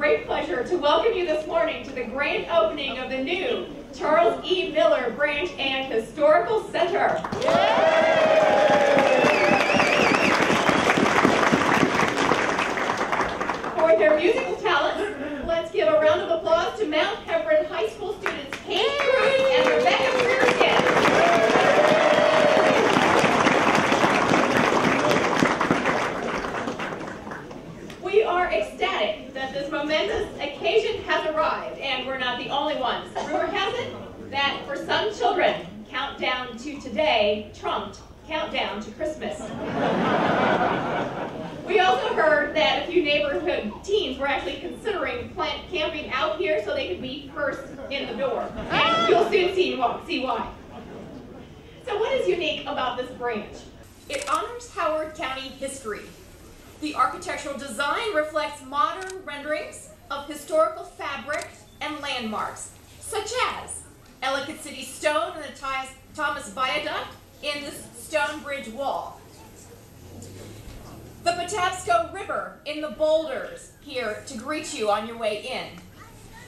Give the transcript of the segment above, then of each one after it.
great pleasure to welcome you this morning to the grand opening of the new Charles E. Miller Branch and Historical Center. For their musical talent, let's give a round of applause to Mount Hebron High School students Kate Cruz and Rebecca Freerskin. We are ecstatic that this momentous occasion has arrived, and we're not the only ones. Rumor has it that for some children, countdown to today trumped countdown to Christmas. We also heard that a few neighborhood teens were actually considering camping out here so they could be first in the door. And you'll soon see why. So what is unique about this branch? It honors Howard County history. The architectural design reflects modern renderings of historical fabric and landmarks, such as Ellicott City Stone and the Thomas Viaduct in the stone bridge wall. The Patapsco River in the boulders here to greet you on your way in.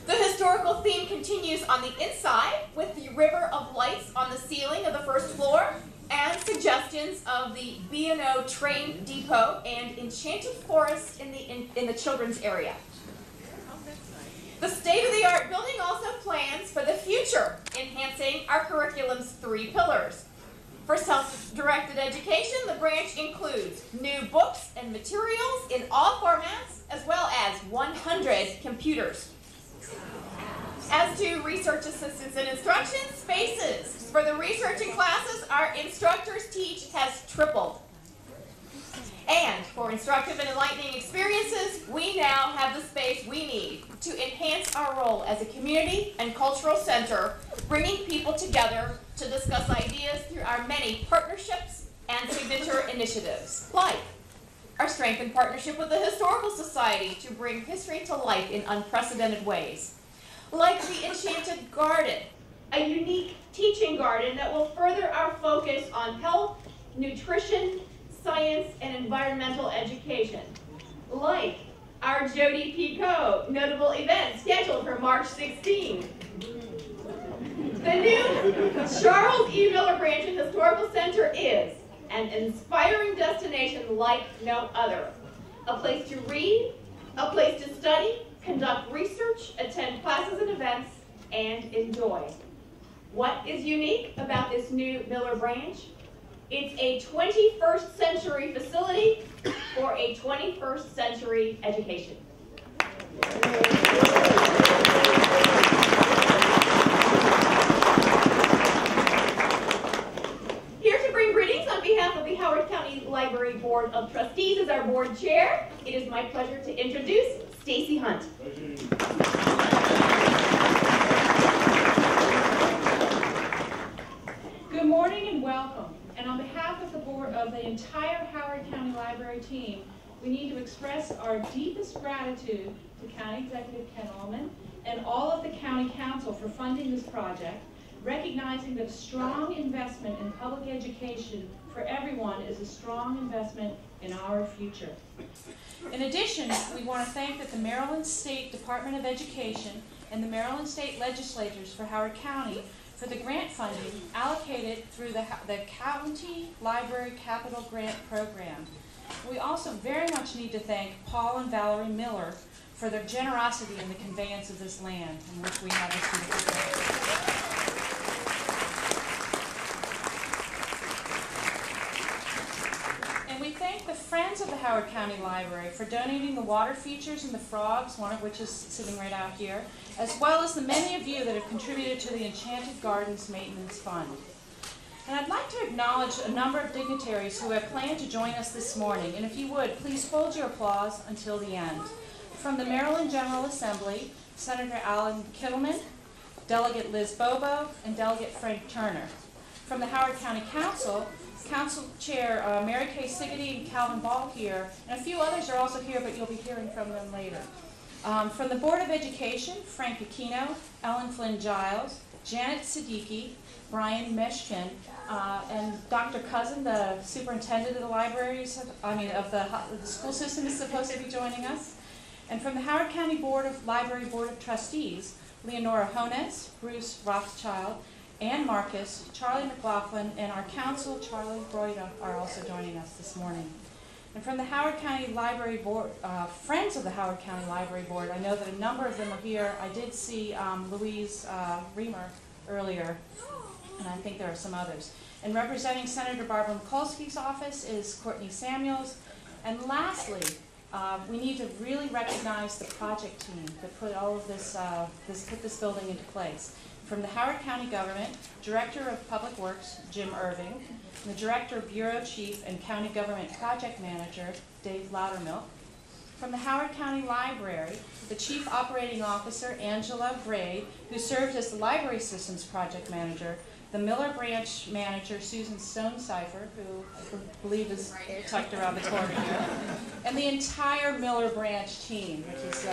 The historical theme continues on the inside with the river of lights on the ceiling of the first floor and suggestions of the B&O train depot and enchanted forest in the children's area. The state-of-the-art building also plans for the future, enhancing our curriculum's 3 pillars. For self-directed education, the branch includes new books and materials in all formats, as well as 100 computers. As to research assistance and instruction, spaces for the researching classes our instructors teach has tripled. And for instructive and enlightening experiences, we now have the space we need to enhance our role as a community and cultural center, bringing people together to discuss ideas through our many partnerships and signature initiatives, like our strengthened partnership with the Historical Society to bring history to life in unprecedented ways, like the Enchanted Garden, a unique teaching garden that will further our focus on health, nutrition, science, and environmental education, like our Jody Pico notable event scheduled for March 16. The new Charles E. Miller Branch and Historical Center is an inspiring destination like no other. A place to read, a place to study, conduct research, attend classes and events, and enjoy. What is unique about this new Miller Branch? It's a 21st century facility for a 21st century education. Here to bring greetings on behalf of the Howard County Library Board of Trustees as our board chair, it is my pleasure to introduce Stacey Hunt. Good morning and welcome. And on behalf of the board of the entire Howard County Library team, we need to express our deepest gratitude to County Executive Ken Ulman and all of the County Council for funding this project, recognizing that a strong investment in public education for everyone is a strong investment in our future. In addition, we want to thank the Maryland State Department of Education and the Maryland State Legislatures for Howard County for the grant funding allocated through the County Library Capital Grant Program. We also very much need to thank Paul and Valerie Miller for their generosity in the conveyance of this land, in which we have this beautiful place. And we thank the Friends of the Howard County Library for donating the water features and the frogs, one of which is sitting right out here, as well as the many of you that have contributed to the Enchanted Gardens Maintenance Fund. And I'd like to acknowledge a number of dignitaries who have planned to join us this morning, and if you would, please hold your applause until the end. From the Maryland General Assembly, Senator Alan Kittleman, Delegate Liz Bobo, and Delegate Frank Turner. From the Howard County Council, Council Chair Mary Kay Siggety and Calvin Ball here, and a few others are also here, but you'll be hearing from them later. From the Board of Education, Frank Aquino, Ellen Flynn Giles, Janet Siddiqui, Brian Meshkin, and Dr. Cousin, the superintendent of the libraries, of the school system, is supposed to be joining us. And from the Howard County Library Board of Trustees, Leonora Jones, Bruce Rothschild, Ann Marcus, Charlie McLaughlin, and our counsel, Charlie Broida, are also joining us this morning. And from the Howard County Library Board, friends of the Howard County Library Board, I know that a number of them are here. I did see Louise Reamer earlier, and I think there are some others. And representing Senator Barbara Mikulski's office is Courtney Samuels. And lastly, we need to really recognize the project team that put all of this, put this building into place. From the Howard County government, Director of Public Works, Jim Irving, and the Director, Bureau Chief, and County Government Project Manager, Dave Loudermilk. From the Howard County Library, the Chief Operating Officer, Angela Braid, who served as the Library Systems Project Manager, the Miller Branch Manager, Susan Stonecipher, who I believe is tucked around the corner here, and the entire Miller Branch team, which is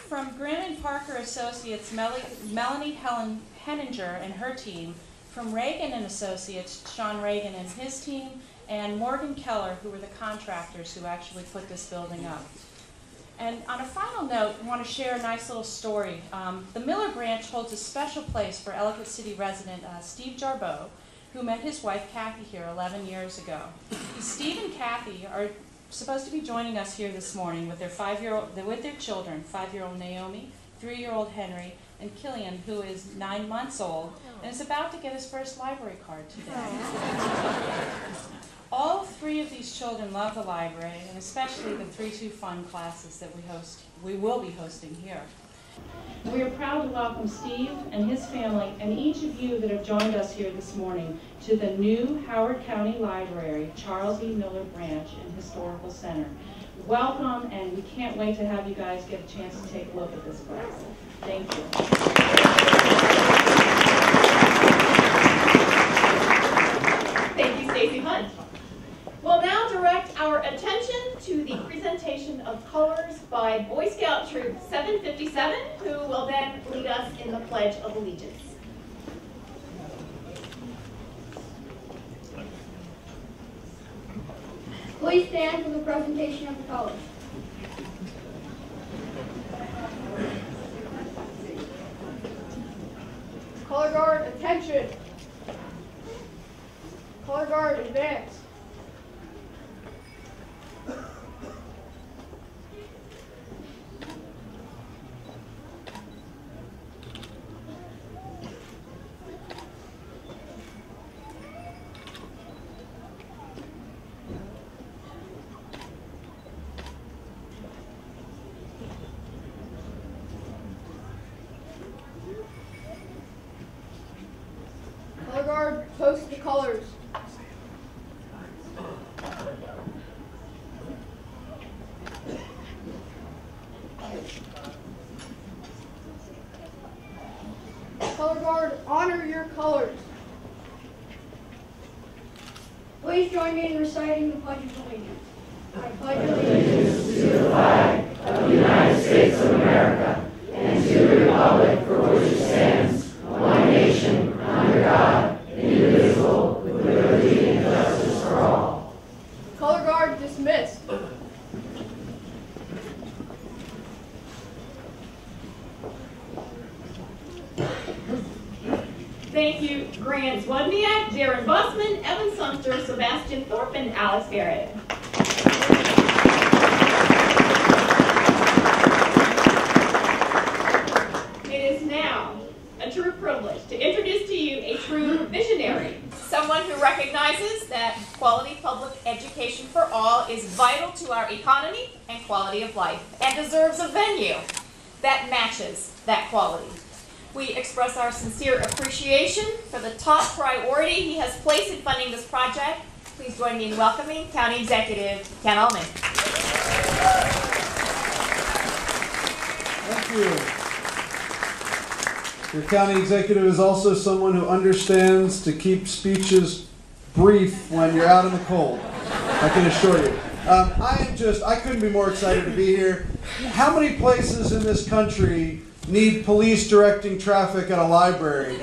from Grin & Parker Associates, Melanie Helen Henninger and her team, from Reagan & Associates, Sean Reagan and his team, and Morgan Keller, who were the contractors who actually put this building up. And on a final note, I want to share a nice little story. The Miller Branch holds a special place for Ellicott City resident Steve Jarboe, who met his wife Kathy here 11 years ago. Steve and Kathy are supposed to be joining us here this morning with their children, 5-year-old Naomi, 3-year-old Henry, and Killian, who is 9 months old and is about to get his first library card today. All 3 of these children love the library, and especially the 3-2 fun classes that we will be hosting here. We are proud to welcome Steve and his family and each of you that have joined us here this morning to the new Howard County Library, Charles E. Miller Branch and Historical Center. Welcome, and we can't wait to have you guys get a chance to take a look at this place. Thank you. Thank you, Stacey Hunt. We'll now direct our attention to the presentation of colors by Boy Scout Troop 757, who will then lead us in the Pledge of Allegiance. Please stand for the presentation of the colors. Color guard, attention. Color guard, advance. Color guard, post the colors. Color guard, honor your colors. Please join me in reciting the Pledge of Allegiance. I pledge allegiance to the flag of the United States of America and to the republic for which it stands, one nation, under God, indivisible, with liberty and justice for all. Color guard dismissed. Thank you, Grant Wozniak, Darren Bussman, Evan Sumter, Sebastian Thorpe, and Alice Garrett. It is now a true privilege to introduce to you a true visionary, someone who recognizes that quality public education for all is vital to our economy and quality of life, and deserves a venue that matches that quality. We express our sincere appreciation for the top priority he has placed in funding this project. Please join me in welcoming County Executive Ken Ulman. Thank you. Your county executive is also someone who understands to keep speeches brief when you're out in the cold, I can assure you. I couldn't be more excited to be here. How many places in this country need police directing traffic at a library?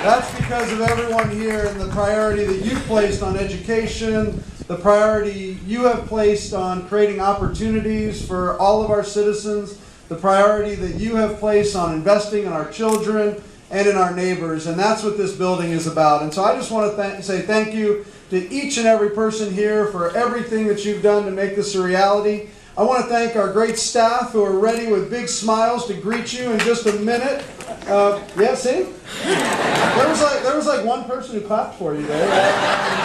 That's because of everyone here and the priority that you've placed on education, the priority you have placed on creating opportunities for all of our citizens, the priority that you have placed on investing in our children and in our neighbors. And that's what this building is about. And so I just want to say thank you to each and every person here for everything that you've done to make this a reality. I want to thank our great staff who are ready with big smiles to greet you in just a minute. Yeah, see? There was like one person who clapped for you there.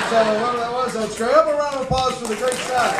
So whoever that was, that's great. Have a round of applause for the great staff.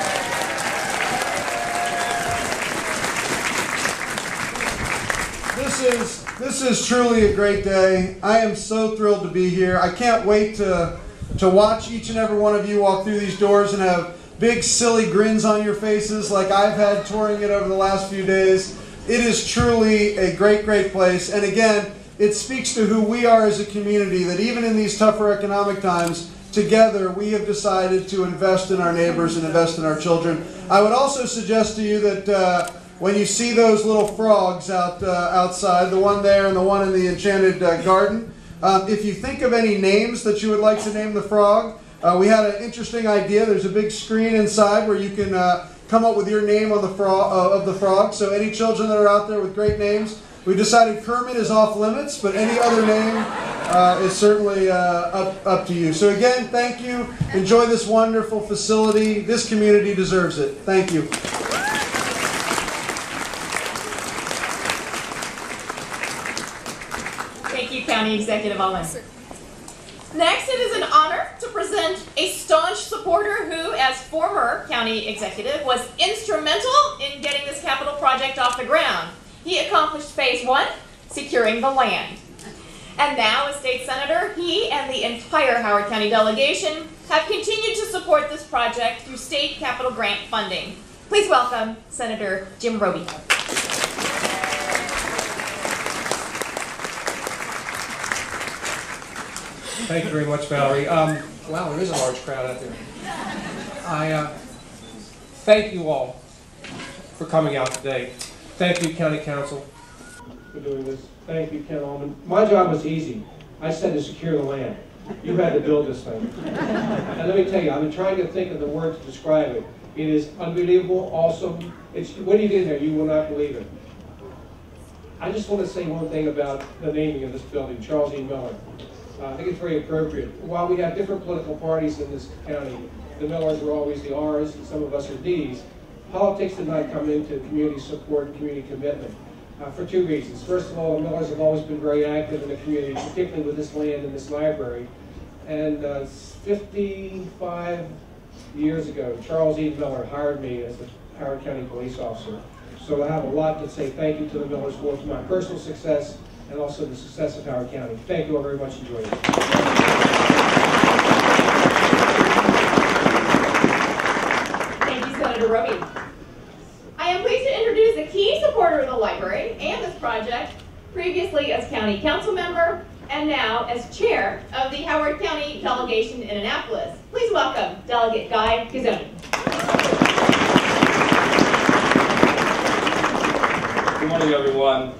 This is truly a great day. I am so thrilled to be here. I can't wait to watch each and every one of you walk through these doors and have big silly grins on your faces like I've had touring it over the last few days. It is truly a great, great place. And again, it speaks to who we are as a community, that even in these tougher economic times, together we have decided to invest in our neighbors and invest in our children. I would also suggest to you that when you see those little frogs outside, the one there and the one in the enchanted garden, if you think of any names that you would like to name the frog, we had an interesting idea. There's a big screen inside where you can come up with your name on the of the frog. So any children that are out there with great names, we decided Kermit is off limits, but any other name is certainly up to you. So again, thank you. Enjoy this wonderful facility. This community deserves it. Thank you. Thank you, County Executive Ulman. Next, it is an honor to present a staunch supporter who, as former county executive, was instrumental in getting this capital project off the ground. He accomplished phase 1, securing the land. And now, as state senator, he and the entire Howard County delegation have continued to support this project through state capital grant funding. Please welcome Senator Jim Robey. Thank you very much, Valerie. Wow, there is a large crowd out there. I thank you all for coming out today. Thank you, County Council, for doing this. Thank you, Ken Ulman. My job was easy. I said to secure the land. You had to build this thing. And let me tell you, I've been trying to think of the word to describe it. It is unbelievable, awesome. When you get there, you will not believe it. I just want to say one thing about the naming of this building, Charles E. Miller. I think it's very appropriate. While we have different political parties in this county, the Millers are always the R's and some of us are D's. Politics did not come into community support and community commitment for two reasons. First of all, the Millers have always been very active in the community, particularly with this land and this library. And 55 years ago, Charles E. Miller hired me as a Howard County police officer. So I have a lot to say thank you to the Millers for my personal success and also the success of Howard County. Thank you all very much. Enjoy it. Thank you, Senator Robey. I am pleased to introduce a key supporter of the library and this project, previously as County Council member and now as chair of the Howard County delegation in Annapolis. Please welcome Delegate Guzzone. Good morning, everyone.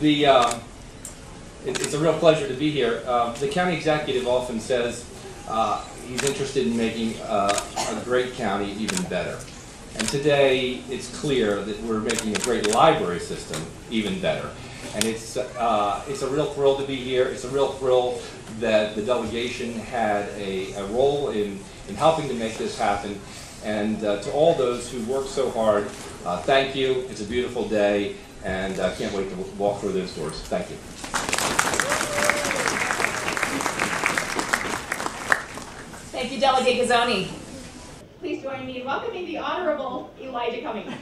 It's a real pleasure to be here. The county executive often says he's interested in making a great county even better. And today, it's clear that we're making a great library system even better. And it's a real thrill to be here. It's a real thrill that the delegation had a role in helping to make this happen. And to all those who worked so hard, thank you. It's a beautiful day. And I can't wait to walk through those doors. Thank you. Thank you, Delegate Guzzone. Please join me in welcoming the Honorable Elijah Cummings.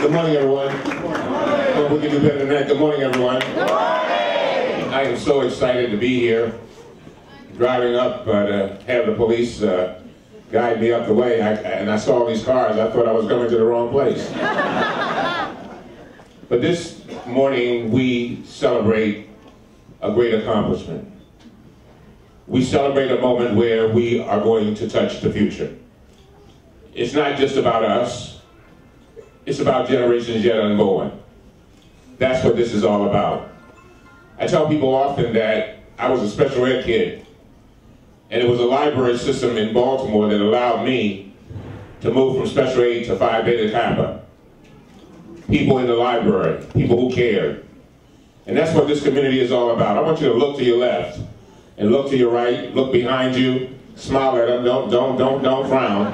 Good morning, everyone. Hope we can do better than that. Good morning, everyone. Good morning. I am so excited to be here. Driving up to have the police guide me up the way, and I saw all these cars. I thought I was going to the wrong place. But this morning, we celebrate a great accomplishment. We celebrate a moment where we are going to touch the future. It's not just about us. It's about generations yet unborn. That's what this is all about. I tell people often that I was a special ed kid, and it was a library system in Baltimore that allowed me to move from special ed to Phi Beta Kappa. People in the library, people who cared. And that's what this community is all about. I want you to look to your left and look to your right, look behind you, smile at them, don't frown.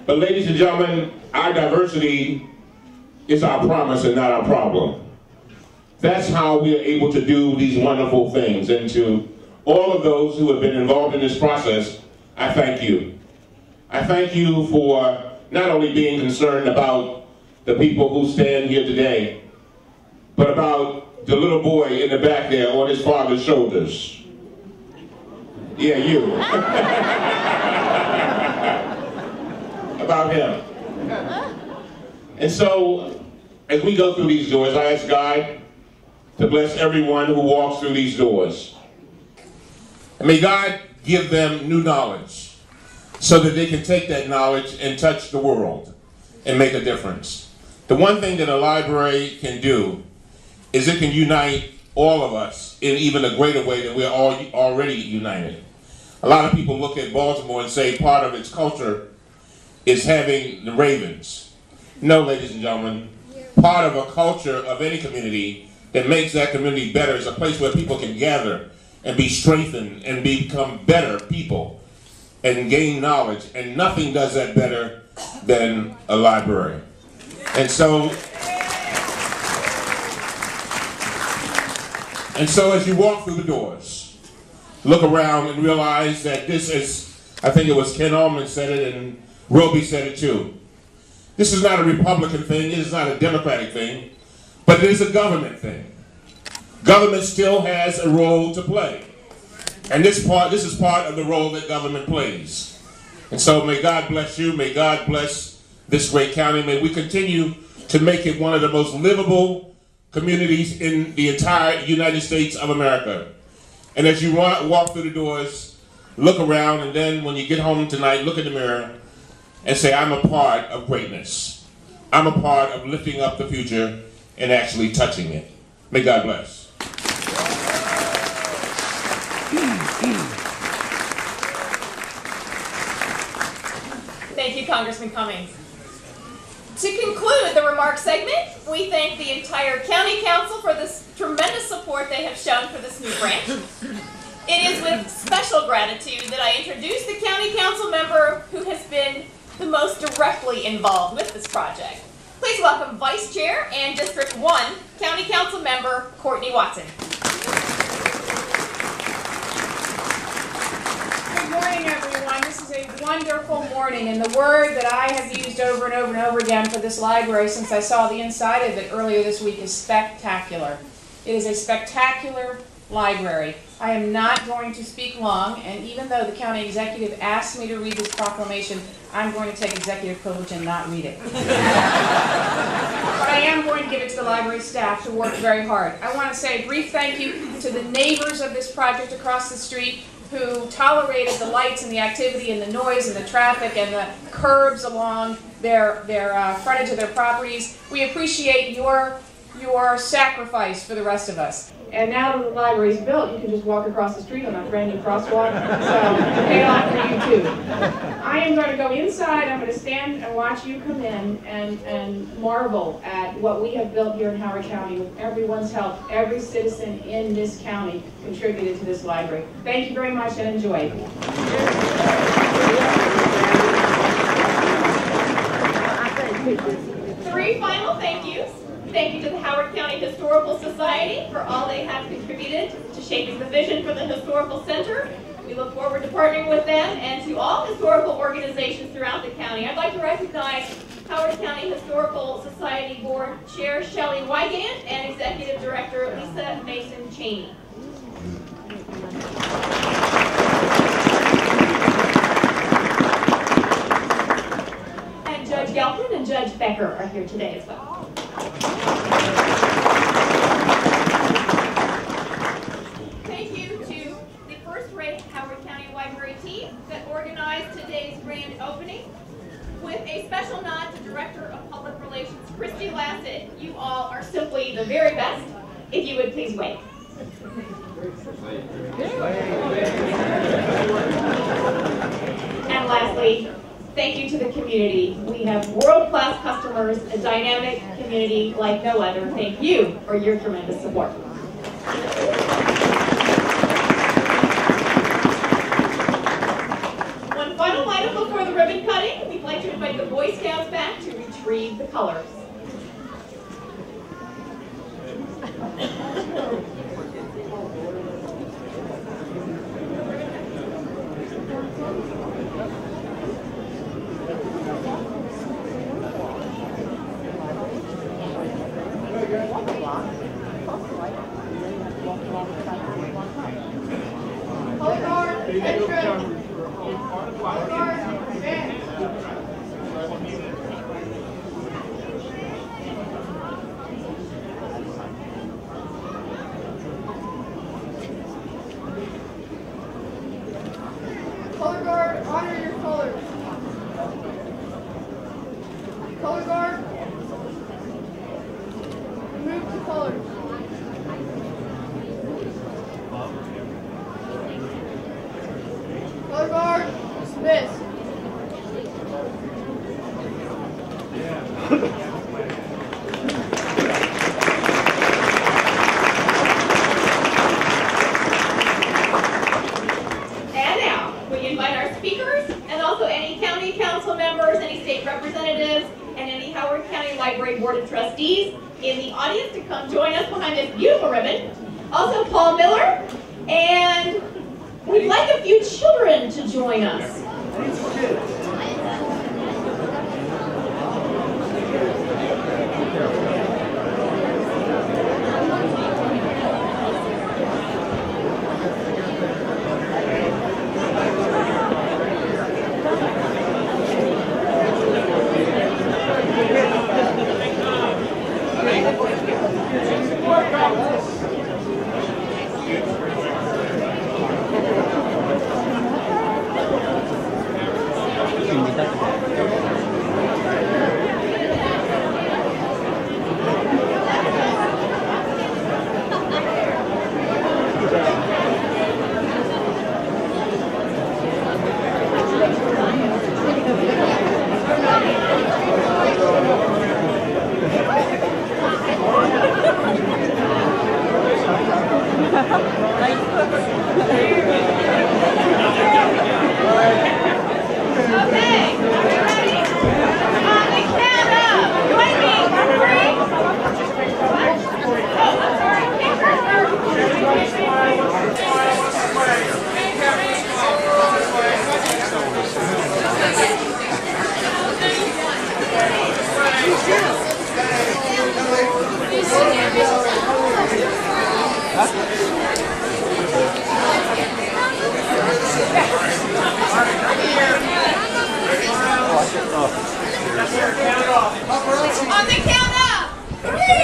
But ladies and gentlemen, our diversity is our promise and not our problem. That's how we are able to do these wonderful things. And to all of those who have been involved in this process, I thank you. I thank you for not only being concerned about the people who stand here today, but about the little boy in the back there on his father's shoulders. Yeah, you. About him. And so, as we go through these doors, I ask God to bless everyone who walks through these doors. And may God give them new knowledge so that they can take that knowledge and touch the world and make a difference. The one thing that a library can do is it can unite all of us in even a greater way than we're all already united. A lot of people look at Baltimore and say part of its culture is having the Ravens. No, ladies and gentlemen, part of a culture of any community that makes that community better is a place where people can gather and be strengthened and become better people and gain knowledge. And nothing does that better than a library. And so as you walk through the doors, look around and realize that this is, I think it was Ken Ulman said it and Robey said it too. This is not a Republican thing, it is not a Democratic thing, but it is a government thing. Government still has a role to play. And this is part of the role that government plays. And so may God bless you, may God bless this great county, may we continue to make it one of the most livable communities in the entire United States of America. And as you walk through the doors, look around, and then when you get home tonight, look in the mirror and say, I'm a part of greatness. I'm a part of lifting up the future and actually touching it. May God bless. Thank you, Congressman Cummings. To conclude the remarks segment, we thank the entire County Council for this tremendous support they have shown for this new branch. It is with special gratitude that I introduce the County Council member who has been the most directly involved with this project. Please welcome Vice Chair and District 1 County Council member Courtney Watson. Good morning, everyone. This is a wonderful morning, and the word that I have used over and over and over again for this library since I saw the inside of it earlier this week is spectacular. It is a spectacular library. I am not going to speak long, and even though the county executive asked me to read this proclamation, I'm going to take executive privilege and not read it. But I am going to give it to the library staff to work very hard. I want to say a brief thank you to the neighbors of this project across the street who tolerated the lights and the activity and the noise and the traffic and the curbs along their frontage of their properties. We appreciate your sacrifice for the rest of us. And now that the library is built, you can just walk across the street on a brand new crosswalk. So, pay off for you too. I am going to go inside. I'm going to stand and watch you come in and marvel at what we have built here in Howard County with everyone's help. Every citizen in this county contributed to this library. Thank you very much and enjoy. 3 final thank yous. Thank you to the Howard County Historical Society for all they have contributed to shaping the vision for the Historical Center. We look forward to partnering with them, and to all historical organizations throughout the county. I'd like to recognize Howard County Historical Society Board Chair Shelley Wygant and Executive Director Lisa Mason Cheney. And Judge Gelfand and Judge Becker are here today as well. Thank you to the first-rate Howard County Library team that organized today's grand opening. with a special nod to Director of Public Relations, Christy Lassett. You all are simply the very best. If you would please wait. And lastly, thank you to the community. We have world-class customers, a dynamic community like no other. Thank you for your tremendous support. One final item before the ribbon cutting. We'd like to invite the Boy Scouts back to retrieve the colors. Color guard, attention. Color guard, advance. Color guard, honor your colors. Color guard, remove the colors. Color guard, dismiss. And now, we invite our speakers and also any county council members, any state representatives, and any Howard County Library Board of Trustees in the audience to come join us behind this beautiful ribbon. Also Paul Miller, and we'd like a few children to join us. On the count of 3,